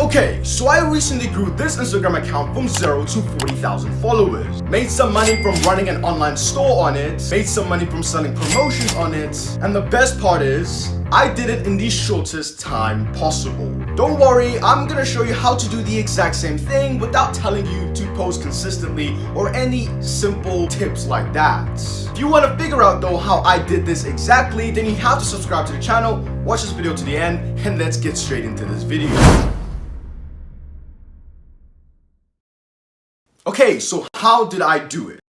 Okay, so I recently grew this Instagram account from 0 to 40,000 followers. Made some money from running an online store on it, made some money from selling promotions on it, and the best part is, I did it in the shortest time possible. Don't worry, I'm gonna show you how to do the exact same thing without telling you to post consistently or any simple tips like that. If you want to figure out though how I did this exactly, then you have to subscribe to the channel, watch this video to the end, and let's get straight into this video. Okay, so how did I do it?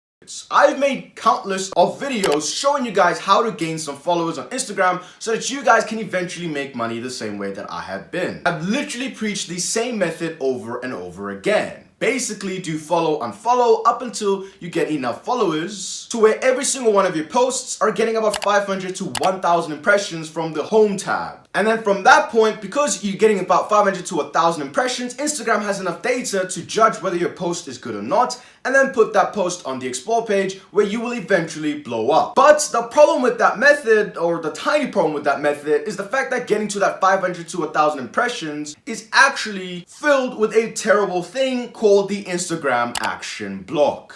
I've made countless of videos showing you guys how to gain some followers on Instagram so that you guys can eventually make money the same way that I have been. I've literally preached the same method over and over again. Basically, do follow, unfollow up until you get enough followers to where every single one of your posts are getting about 500 to 1,000 impressions from the home tab. And then from that point, because you're getting about 500 to 1,000 impressions, Instagram has enough data to judge whether your post is good or not, and then put that post on the explore page where you will eventually blow up. But the problem with that method, or the tiny problem with that method, is the fact that getting to that 500 to 1,000 impressions is actually filled with a terrible thing called the Instagram action block.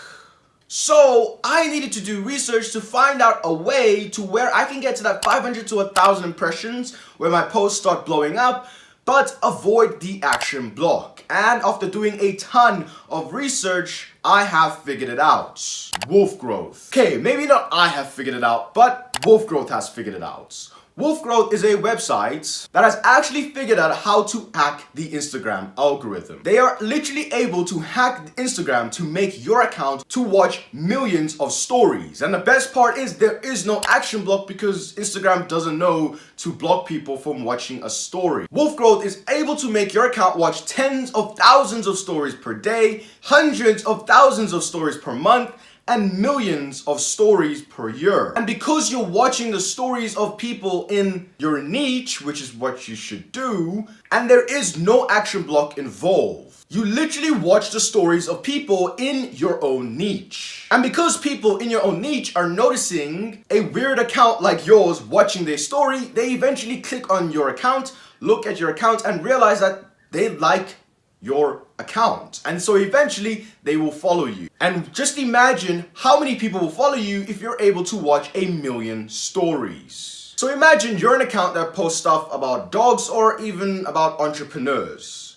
So I needed to do research to find out a way to where I can get to that 500 to 1,000 impressions where my posts start blowing up, but avoid the action block. And after doing a ton of research, I have figured it out. Wolf Growth. Okay, maybe not I have figured it out, but Wolf Growth has figured it out. Wolf Growth is a website that has actually figured out how to hack the Instagram algorithm. They are literally able to hack Instagram to make your account to watch millions of stories. And the best part is there is no action block because Instagram doesn't know to block people from watching a story. Wolf Growth is able to make your account watch tens of thousands of stories per day, hundreds of thousands of stories per month, and millions of stories per year. And because you're watching the stories of people in your niche, which is what you should do, and there is no action block involved, you literally watch the stories of people in your own niche. And because people in your own niche are noticing a weird account like yours watching their story, they eventually click on your account, look at your account, and realize that they like your account, and so eventually they will follow you. And just imagine how many people will follow you if you're able to watch a million stories. So imagine you're an account that posts stuff about dogs or even about entrepreneurs.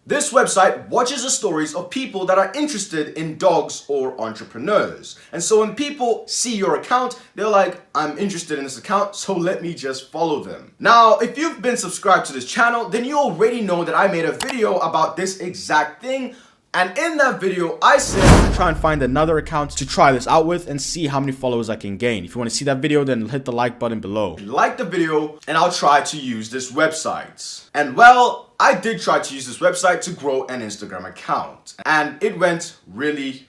This website watches the stories of people that are interested in dogs or entrepreneurs. And so when people see your account, they're like, I'm interested in this account, so let me just follow them. Now, if you've been subscribed to this channel, then you already know that I made a video about this exact thing. And in that video, I said to try and find another account to try this out with and see how many followers I can gain. If you want to see that video, then hit the like button below. Like the video, and I'll try to use this website. And well, I did try to use this website to grow an Instagram account. And it went really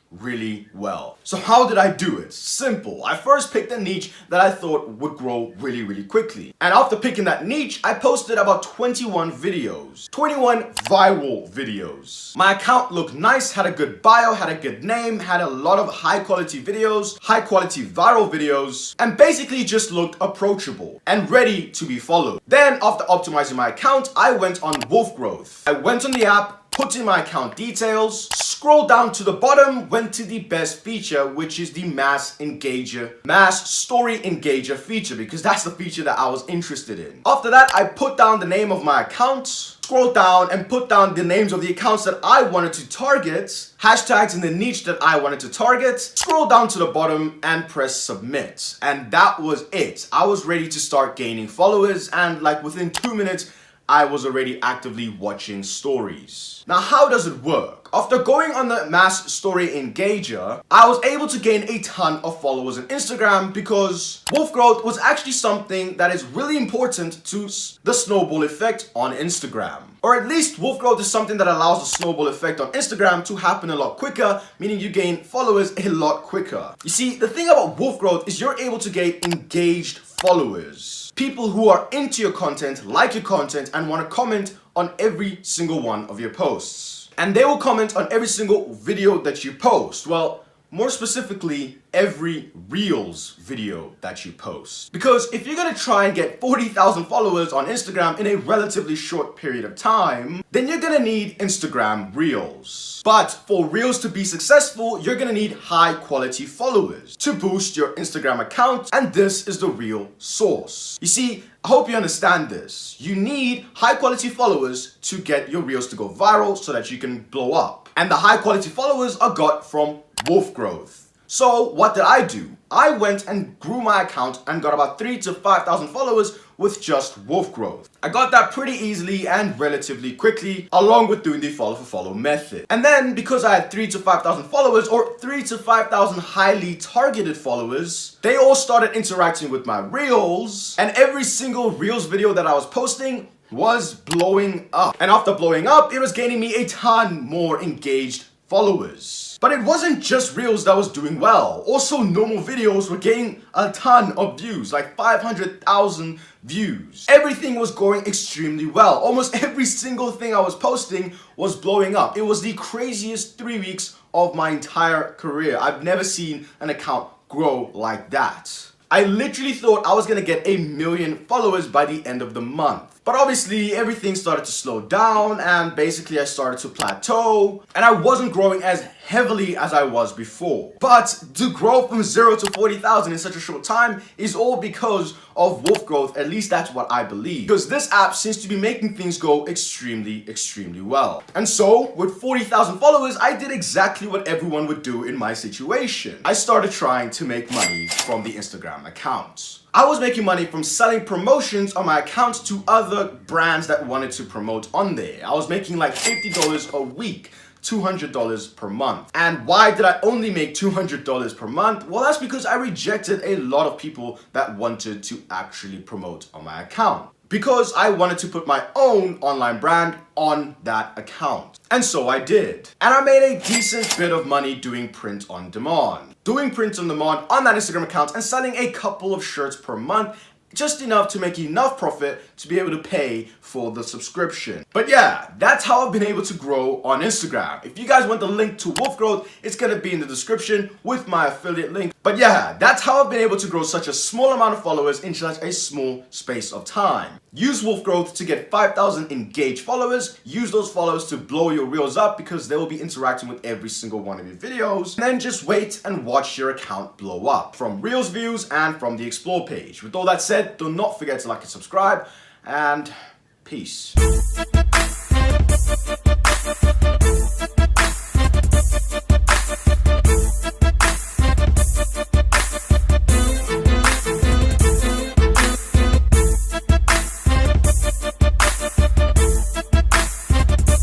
well. So how did I do it? Simple. I first picked a niche that I thought would grow really quickly. And after picking that niche, I posted about 21 videos. 21 viral videos. My account looked nice, had a good bio, had a good name, had a lot of high quality videos, high quality viral videos, and basically just looked approachable and ready to be followed. Then after optimizing my account, I went on Wolf Growth. I went on the app, put in my account details, scrolled down to the bottom, went to the best feature, which is the mass story engager feature, because that's the feature that I was interested in. After that, I put down the name of my account, scrolled down and put down the names of the accounts that I wanted to target, hashtags in the niche that I wanted to target, scroll down to the bottom and press submit. And that was it. I was ready to start gaining followers, and like within 2 minutes, I was already actively watching stories. Now, how does it work? After going on the mass story engager, I was able to gain a ton of followers on Instagram because Wolf Growth was actually something that is really important to the snowball effect on Instagram. Or at least Wolf Growth is something that allows the snowball effect on Instagram to happen a lot quicker, meaning you gain followers a lot quicker. You see, the thing about Wolf Growth is you're able to gain engaged followers. People who are into your content, like your content, and want to comment on every single one of your posts. And they will comment on every single video that you post. Well, More specifically, every Reels video that you post. Because if you're gonna try and get 40,000 followers on Instagram in a relatively short period of time, then you're gonna need Instagram Reels. But for Reels to be successful, you're gonna need high quality followers to boost your Instagram account, and this is the real source. You see, I hope you understand this. You need high quality followers to get your Reels to go viral so that you can blow up. And the high quality followers are got from Wolf Growth. So what did I do? I went and grew my account and got about 3,000 to 5,000 followers with just Wolf Growth. I got that pretty easily and relatively quickly, along with doing the follow for follow method. And then because I had 3,000 to 5,000 followers, or 3,000 to 5,000 highly targeted followers, they all started interacting with my Reels, and every single Reels video that I was posting was blowing up. And after blowing up, it was gaining me a ton more engaged followers. But it wasn't just Reels that was doing well. Also, normal videos were getting a ton of views, like 500,000 views. Everything was going extremely well. Almost every single thing I was posting was blowing up. It was the craziest 3 weeks of my entire career. I've never seen an account grow like that. I literally thought I was gonna get 1 million followers by the end of the month. But obviously everything started to slow down, and basically I started to plateau, and I wasn't growing as heavily as I was before. But to grow from 0 to 40,000 in such a short time is all because of Wolf Growth. At least that's what I believe. Because this app seems to be making things go extremely well. And so with 40,000 followers, I did exactly what everyone would do in my situation. I started trying to make money from the Instagram accounts. I was making money from selling promotions on my account to other brands that wanted to promote on there. I was making like $50 a week, $200 per month. And why did I only make $200 per month? Well, that's because I rejected a lot of people that wanted to actually promote on my account, because I wanted to put my own online brand on that account. And so I did. And I made a decent bit of money doing print on demand. Doing print on demand on that Instagram account and selling a couple of shirts per month, just enough to make enough profit to be able to pay for the subscription. But yeah, that's how I've been able to grow on Instagram. If you guys want the link to Wolf Growth, it's gonna be in the description with my affiliate link. But yeah, that's how I've been able to grow such a small amount of followers in such a small space of time. Use Wolf Growth to get 5,000 engaged followers. Use those followers to blow your Reels up, because they will be interacting with every single one of your videos. And then just wait and watch your account blow up from Reels views and from the Explore page. With all that said, do not forget to like and subscribe, and peace.